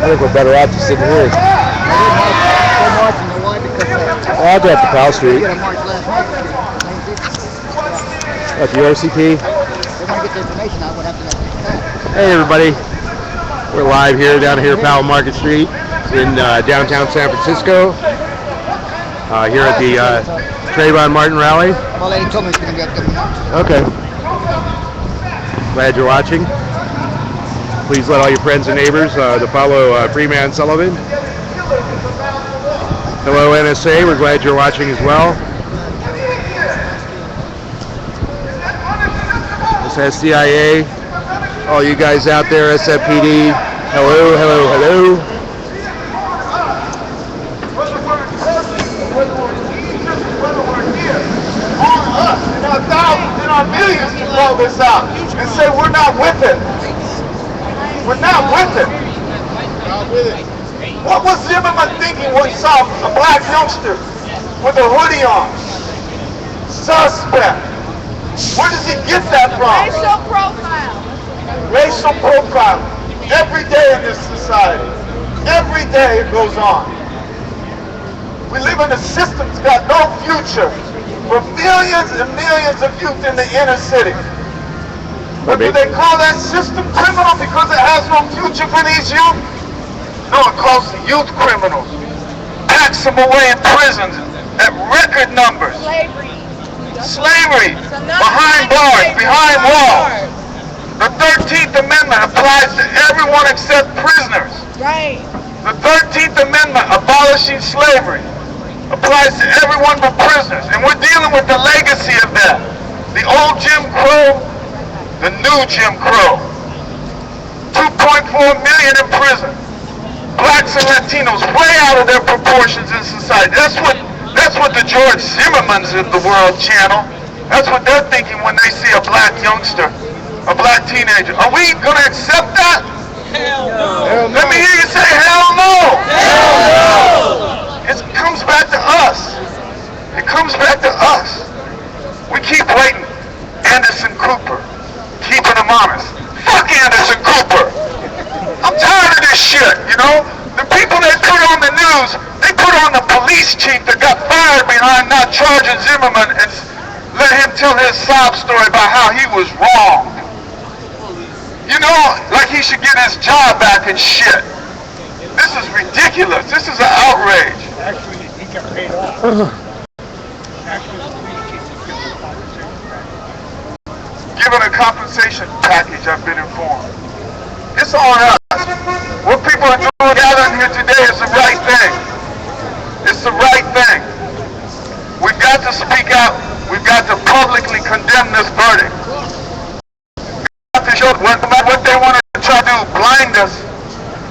I think we're better off just sitting here. I'll go up to Powell Street. At the RCP. Hey everybody, we're live here down here at Powell Market Street in downtown San Francisco. Here at the Trayvon Martin rally. Well, they told me it's going to be up there. Okay. Glad you're watching. Please let all your friends and neighbors to follow Freeman Sullivan. Hello NSA, we're glad you're watching as well. This CIA, all you guys out there, SFPD, hello, hello, hello. Thousands and our millions to blow this out and say we're not with it. We're not with it. What was Zimmerman thinking when he saw a black youngster with a hoodie on? Suspect. Where does he get that from? Racial profile. Racial profile. Every day in this society. Every day it goes on. We live in a system that's got no future for millions and millions of youth in the inner city. But do they call that system criminal because it has no future for these youth? No, it calls the youth criminals. Packs them away in prisons at record numbers. Slavery. Behind bars, behind walls. The 13th Amendment applies to everyone except prisoners. Right. The 13th Amendment abolishing slavery applies to everyone but prisoners. And we're dealing with the legacy of that. The old Jim Crow, the new Jim Crow. 2.4 million in prison. Blacks and Latinos way out of their proportions in society. That's what the George Zimmermans of the world channel. That's what they're thinking when they see a black youngster, a black teenager. Are we going to accept that? Hell no. Let me hear you say hell no. Hell no. It comes back to us. It comes back to us. We keep waiting. Anderson Cooper, keeping them honest. Fuck Anderson Cooper. I'm tired of this shit, you know? The people they put on the news, they put on the police chief that got fired behind not charging Zimmerman and let him tell his sob story about how he was wrong. You know, like he should get his job back and shit. This is ridiculous. This is an outrage. Actually, he got paid off. Actually, the police chief was given a compensation package. Given a compensation package, I've been informed. It's on us. What people are doing gathering here today is the right thing. It's the right thing. We've got to speak out. We've got to publicly condemn this verdict. We've got to show what they want to try to do, blind us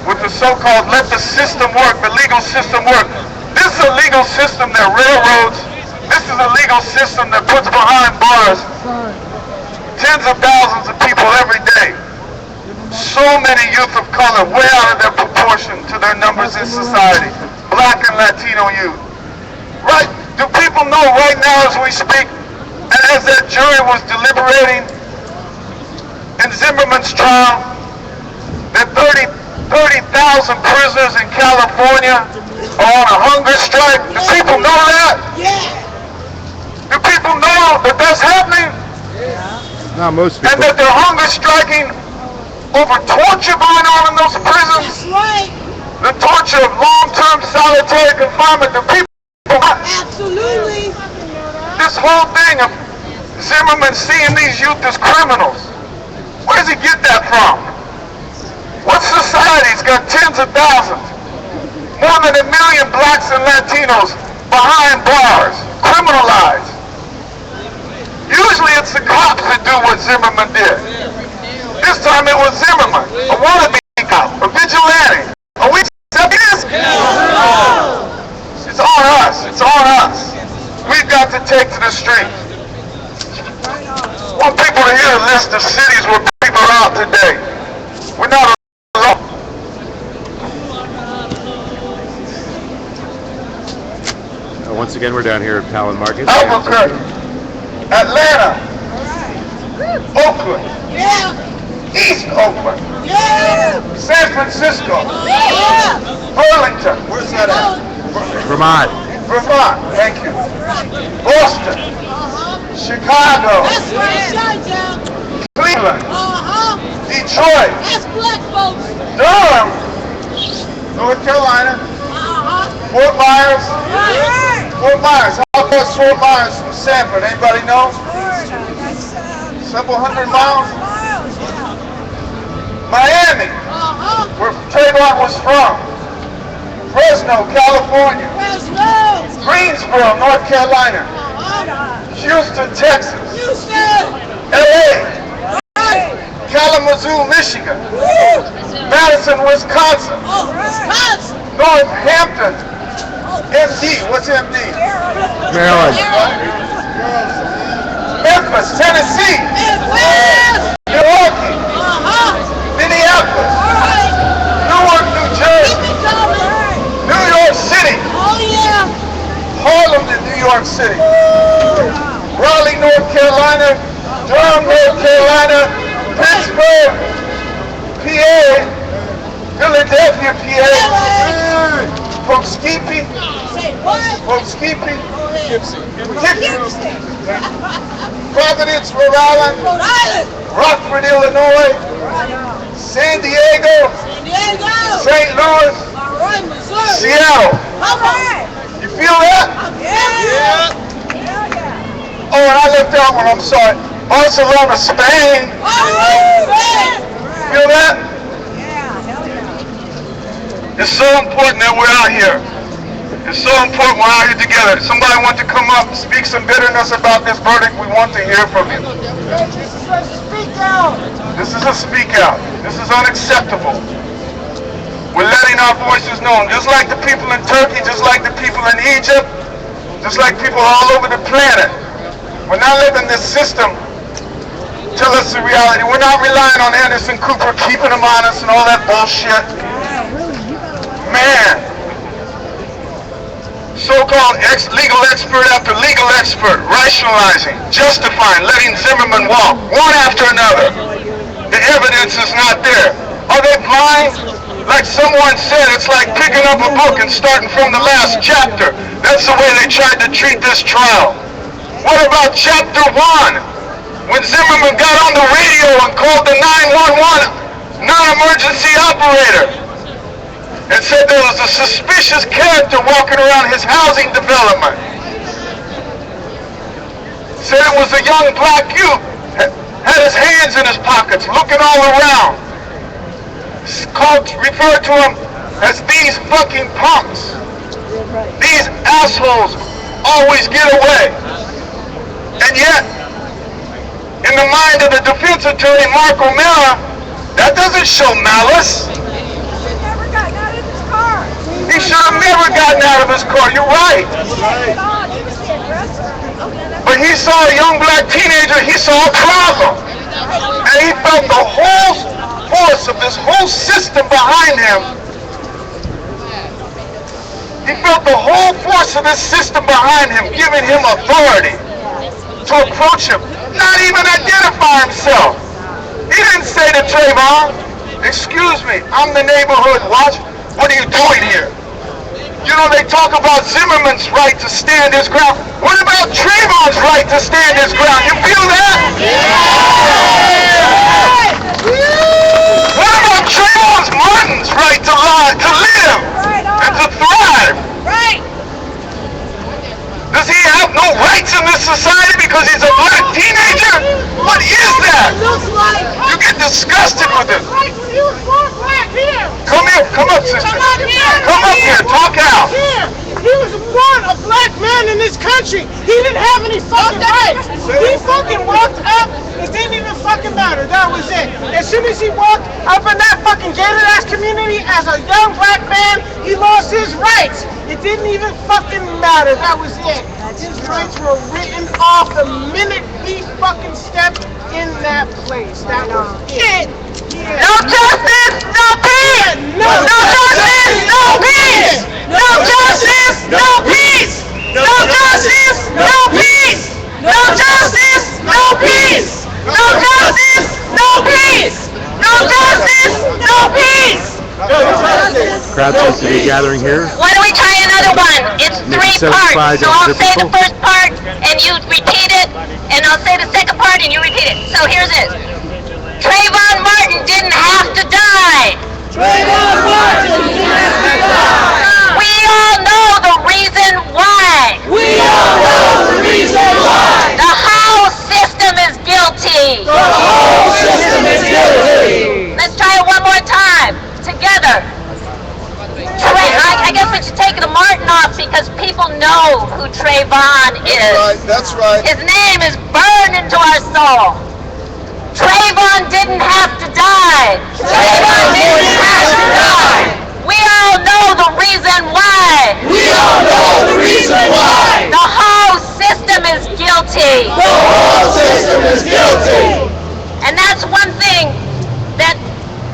with the so-called let the system work, the legal system work. This is a legal system that railroads. This is a legal system that puts behind bars tens of thousands of people every day. So many youth of color, way out of their proportion to their numbers in society. Black and Latino youth. Right? Do people know right now as we speak, and as that jury was deliberating in Zimmerman's trial, that 30,000 prisoners in California are on a hunger strike? Do people know that? Yeah. Do people know that that's happening? Not most people. And that they're hunger striking over torture going on in those prisons? That's right. The torture of long-term solitary confinement. Do people Absolutely. this whole thing of Zimmerman seeing these youth as criminals? Where does he get that from? What society's got tens of thousands, more than 1 million blacks and Latinos behind bars, criminalized? Usually it's the cops that do what Zimmerman did. This time it was Zimmerman, a wannabe cop, a vigilante. Are we accepting this? No. It's on us. It's on us. We've got to take to the streets. I want people to hear a list of cities where people are out today. We're not alone. Once again, we're down here at Powell Market. Albuquerque, Atlanta, Oakland, Yeah. East Oakland, Yeah. San Francisco, Yeah. Burlington, where's that at? Vermont. Vermont, thank you. Boston, Chicago, That's right, Chi-town. Cleveland, Detroit, That's black folks. Durham, North Carolina, Fort Myers. Right. Fort Myers. How far is Fort Myers from Sanford? Anybody know? Several hundred miles. Miami, where Trayvon was from. Fresno, California. Greensboro, North Carolina. Houston, Texas. LA. Kalamazoo, Michigan. Madison, Wisconsin. Northampton. MD. What's MD? Maryland. Memphis, Tennessee. Milwaukee. Minneapolis. Newark, New Jersey. New York City. Harlem, New York City. Raleigh, North Carolina. Durham, North Carolina. Pittsburgh, PA. Philadelphia, PA. Poughkeepsie. Poughkeepsie. Providence, Rhode Island. Rockford, Illinois. San Diego. St. Louis. Seattle. You feel that? Oh, and I left out one, I'm sorry. Barcelona, Spain. Feel that? It's so important that we're out here. It's so important we're out here together. If somebody wants to come up and speak some bitterness about this verdict, we want to hear from you. This is a speak out. This is unacceptable. We're letting our voices known. Just like the people in Turkey, just like the people in Egypt, just like people all over the planet. We're not letting this system tell us the reality. We're not relying on Anderson Cooper keeping them honest and all that bullshit. Man. So-called legal expert after legal expert, rationalizing, justifying, letting Zimmerman walk, one after another. The evidence is not there. Are they blind? Like someone said, it's like picking up a book and starting from the last chapter. That's the way they tried to treat this trial. What about chapter 1? When Zimmerman got on the radio and called the 911 non-emergency operator and said there was a suspicious character walking around his housing development. Said it was a young black youth, had his hands in his pockets, looking all around. Referred to him as these fucking punks. These assholes always get away. And yet, in the mind of the defense attorney, Mark O'Mara, that doesn't show malice. He should have never gotten out of his car. You're right. But he saw a young black teenager. He saw a problem. And he felt the whole force of this whole system behind him. He felt the whole force of this system behind him, giving him authority to approach him, not even identify himself. He didn't say to Trayvon, "Excuse me, I'm the neighborhood watch. What are you doing here?" You know, they talk about Zimmerman's right to stand his ground. What about Trayvon's right to stand his ground? You feel that? What about Trayvon Martin's right to live and to thrive? Does he have no rights in this society because he's a black teenager? What is that? You get disgusted with it. Come here, come up, sister. Come up here, talk out. He was born a black man in this country. He didn't have any fucking rights. He fucking walked up. It didn't even fucking matter. That was it. As soon as he walked up in that fucking gated ass community as a young black man, he lost his rights. It didn't even fucking matter. That was it. His rights were written off the minute he fucking stepped in that place. That was it. Yeah. No justice, no peace! No justice, no peace! No justice, no peace! No justice, no peace! No justice, no peace! No justice, no peace! No justice, no peace! Crowd seems to be gathering here. Why don't we try another one? It's Maybe three parts. So I'll say the people. first part and you repeat it, and I'll say the second part and you repeat it. So here's it. Trayvon Martin didn't have to die. Trayvon Martin didn't have to die. We all know the reason why. We all know the reason why. The whole system is guilty. The whole system is guilty. Let's try it one more time. Together. I guess we should take the Martin off because people know who Trayvon is. That's right. His name is burned into our soul. Trayvon didn't have to die. Trayvon didn't have to die. We all know the reason why. We all know the reason why. The whole system is guilty. The whole system is guilty. And that's one thing that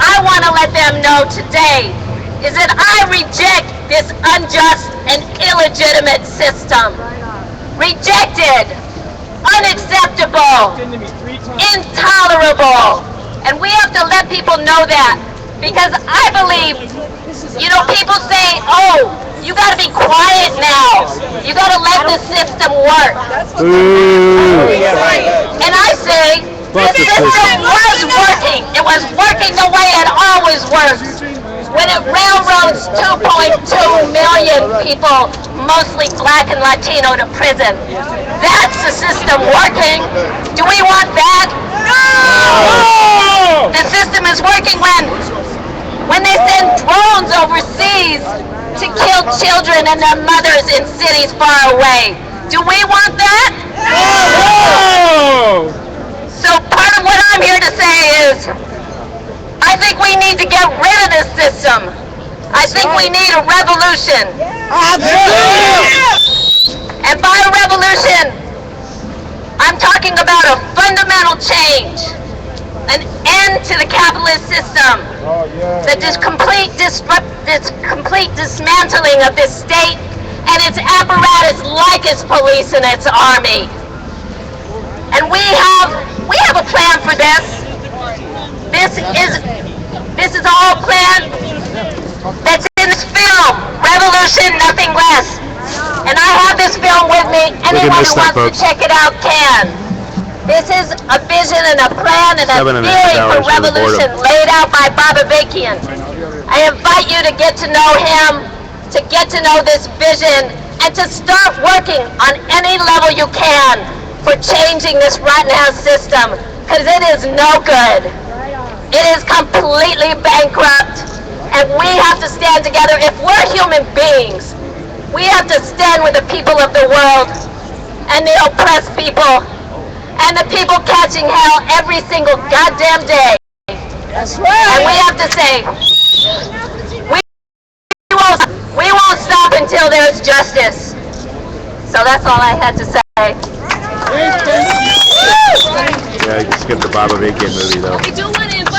I want to let them know today, is that I reject this unjust and illegitimate system. Rejected, unacceptable, intolerable. And we have to let people know that, because I believe, people say, oh, you got to be quiet now. You got to let the system work. And I say, the system was working. It was working the way it always works. When it railroads 2.2 million people, mostly black and Latino, to prison. That's the system working. Do we want that? No! The system is working when they send drones overseas to kill children and their mothers in cities far away. Do we want that? No! So part of what I'm here to say is, I think we need to get rid of this system. I think we need a revolution. And by a revolution, I'm talking about a fundamental change. An end to the capitalist system. This complete dismantling of this state and its apparatus, like its police and its army. And we have a plan for this. This is all planned that's in this film, Revolution, Nothing Less. And I have this film with me. Anyone who wants to check it out can. This is a vision and a plan and a theory for revolution laid out by Baba Bakian. I invite you to get to know him, to get to know this vision, and to start working on any level you can for changing this rotten ass system, because it is no good. It is completely bankrupt, and we have to stand together. If we're human beings, we have to stand with the people of the world and the oppressed people and the people catching hell every single goddamn day. That's right. And we have to say, we won't stop until there's justice. So that's all I had to say. Yeah, you can skip the Baba Bakian movie though.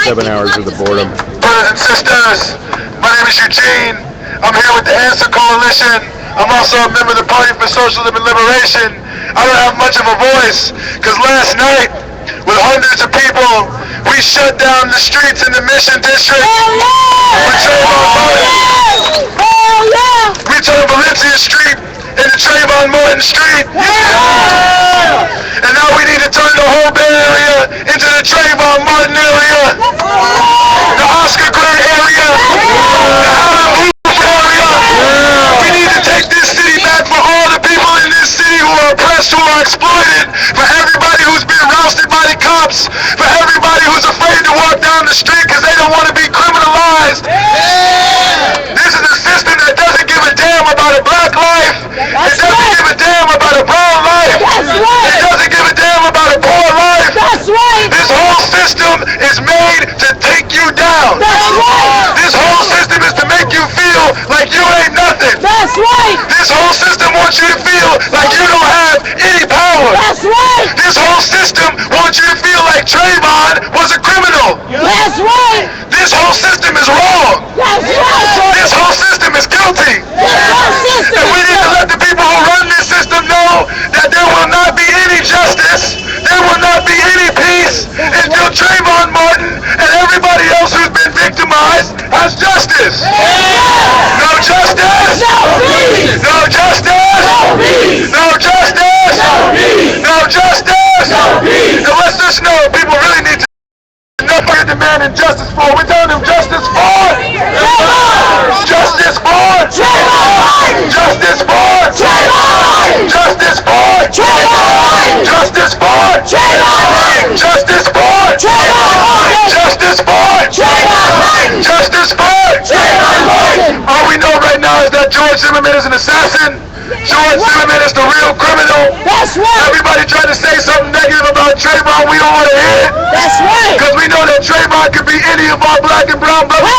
7 hours of the boredom. Brothers and sisters, my name is Eugene. I'm here with the Answer Coalition. I'm also a member of the Party for Socialism and Liberation. I don't have much of a voice, because last night, with hundreds of people, we shut down the streets in the Mission District. We turned Valencia Street into Trayvon Martin Street. And now we need to turn the whole Bay Area into the Trayvon Martin area, the Oscar Grant area, the Howard Hoover area. We need to take this city back for all the people in this city who are oppressed, who are exploited, for everybody who's been rousted by the cops, for everybody who's afraid to walk down the street because they don't want to be criminalized. This is a system that doesn't give a damn about a black life. It doesn't give a damn about a brown life. It doesn't give a damn about a poor life. This whole system is made to take you down. This whole system is to make you feel like you ain't nothing. This whole system wants you to feel like you don't have any power. This whole system wants you to feel like Trayvon was a criminal. This whole system is wrong. This whole system is guilty. And we need to let the people who run this system know that there will not be any justice, there will not be any peace until Trayvon Martin and everybody else who's been victimized has justice. justice! No peace! No justice! No peace! No justice! No peace! No justice! No peace! And let's just know people really need to know what you're demanding justice for. We're telling them justice for justice for justice for justice for justice for justice for justice for justice for all we know right now is that George Zimmerman is an assassin. George Zimmerman is the real criminal. That's right. Everybody tried to say something negative about Trayvon. We don't want to hear it. That's right. Because we know that Trayvon could be any of our black and brown brothers.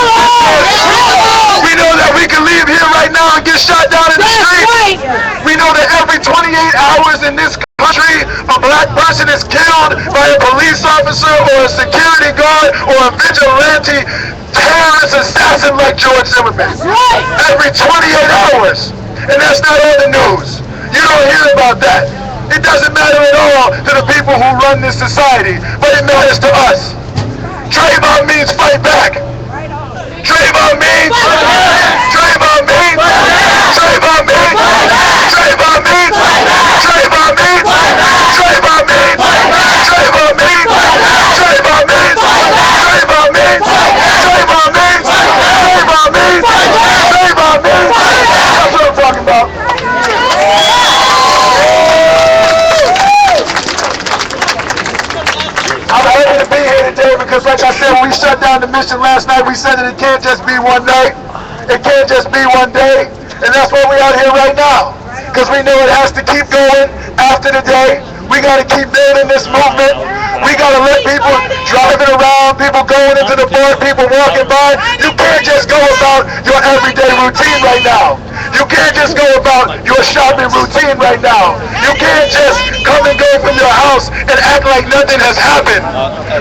We know that we can leave here right now and get shot down in the street. Right. We know that every 28 hours in this country, a black person is killed by a police officer or a security guard or a vigilante terrorist assassin like George Zimmerman. Right. Every 28 hours. And that's not on the news. You don't hear about that. It doesn't matter at all to the people who run this society, but it matters to us. Trayvon means fight back. Trayvon means Trayvon means Trayvon means Trayvon means Trayvon means Trayvon means Trayvon means Trayvon means Trayvon means Trayvon means Trayvon means Trayvon means. That's what I'm talking about. I'm happy to be here today because, like I said, when we shut down the mission last night, we said that it can't just be one night. It can't just be one day. And that's why we're out here right now. Because we know it has to keep going after the day. We got to keep building this movement. We got to let people driving around, people going into the bar, people walking by. You can't just go about your everyday routine right now. You can't just go about your shopping routine right now. You can't just come and go from your house and act like nothing has happened.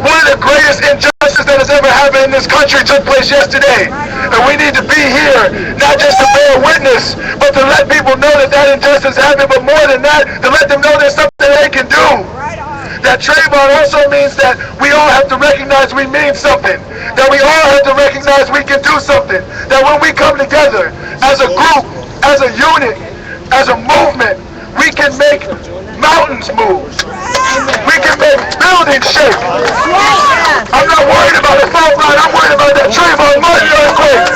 One of the greatest injustices that has ever happened in this country took place yesterday. And we need to be here, not just to bear witness, but to let people know that that injustice happened, but more than that, to let them know there's something they can do. That Trayvon also means that we all have to recognize we mean something. That we all have to recognize we can do something. That when we come together as a group, as a unit, as a movement, we can make mountains move. We can make buildings shake. I'm not worried about the fault line, I'm worried about that Trayvon Martin earthquake.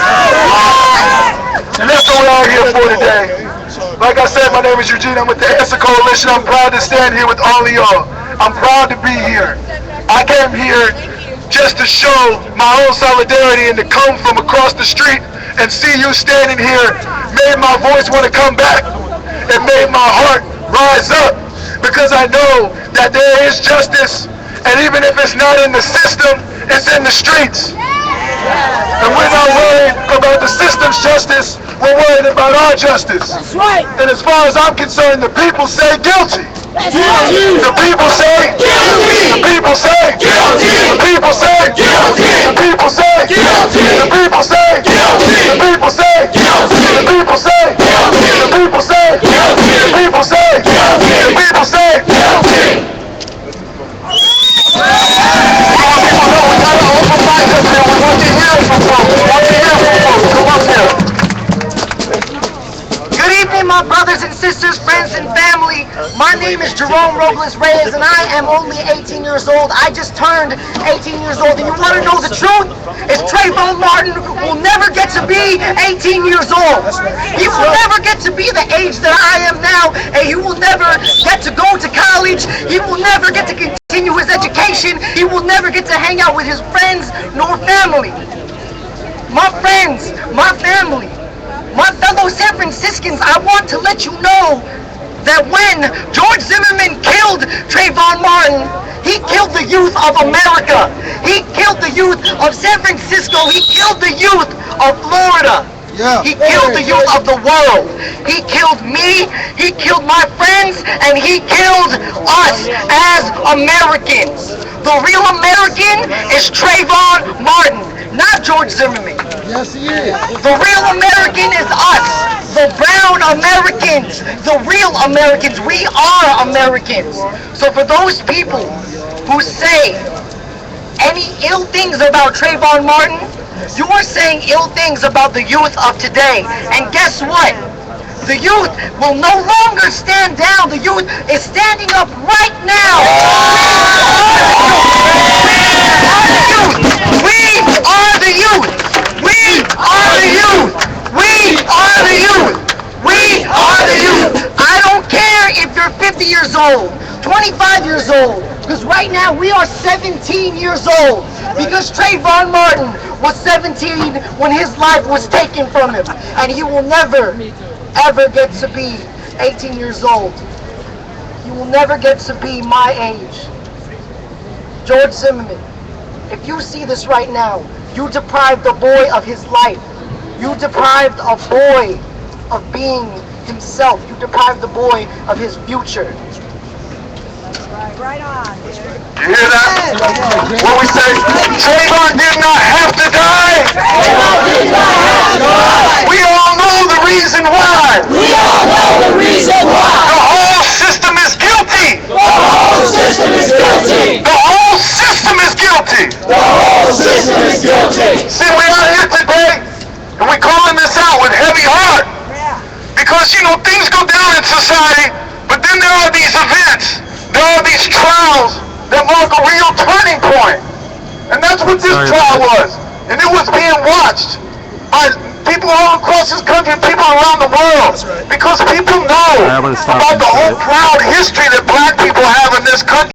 And that's what we're all here for today. Like I said, my name is Eugene. I'm with the Answer Coalition. I'm proud to stand here with all of y'all. I'm proud to be here. I came here just to show my own solidarity and to come from across the street and see you standing here made my voice want to come back. It made my heart rise up because I know that there is justice, and even if it's not in the system, it's in the streets. And we're not worried about the system's justice, we're worried about our justice. That's right. And as far as I'm concerned, the people say guilty. That's right. The people say guilty. The people say guilty. The people say guilty. The people say guilty. The people say guilty. The people say guilty. The people say guilty. The people say guilty. The people say guilty. The people say guilty. Good evening, my brothers and sisters, friends and family. My name is Jerome Robles Reyes, and I am only 18 years old. I just turned 18 years old, and you want to know the truth? It's Trayvon Martin will never get to be 18 years old. He will never get to be the age that I am now, and he will never get to go to college. He will never get to continue his education. He will never get to hang out with his friends nor family. My friends, my family, my fellow San Franciscans, I want to let you know that when George Zimmerman killed Trayvon Martin, he killed the youth of America. He killed the youth of San Francisco. He killed the youth of Florida. He killed the youth of the world. He killed me, he killed my friends, and he killed us as Americans. The real American is Trayvon Martin, not George Zimmerman. Yes, he is. The real American is us, the brown Americans, the real Americans. We are Americans. So for those people who say any ill things about Trayvon Martin, You are saying ill things about the youth of today. And guess what? The youth will no longer stand down. The youth is standing up right now. We are the youth. We are the youth. We are the youth. We are the youth. I don't care if you're 50 years old, 25 years old, because right now we are 17 years old, because Trayvon Martin was 17 when his life was taken from him, and he will never, ever get to be 18 years old. He will never get to be my age. George Zimmerman, if you see this right now, you deprived a boy of his life. You deprived a boy of being himself. You deprived the boy of his future. Right on. You hear that? What we say? Trayvon did not have to die. We all know the reason why. We all know the reason why. The whole system is guilty. The whole system is guilty. The whole system is guilty. The whole system is guilty. See, we are here today, and we're calling this out with heavy heart. Because, you know, things go down in society, but then there are these events, there are these trials that mark a real turning point. And that's what this trial was. And it was being watched by people all across this country, people around the world. Because people know about the whole proud history that black people have in this country.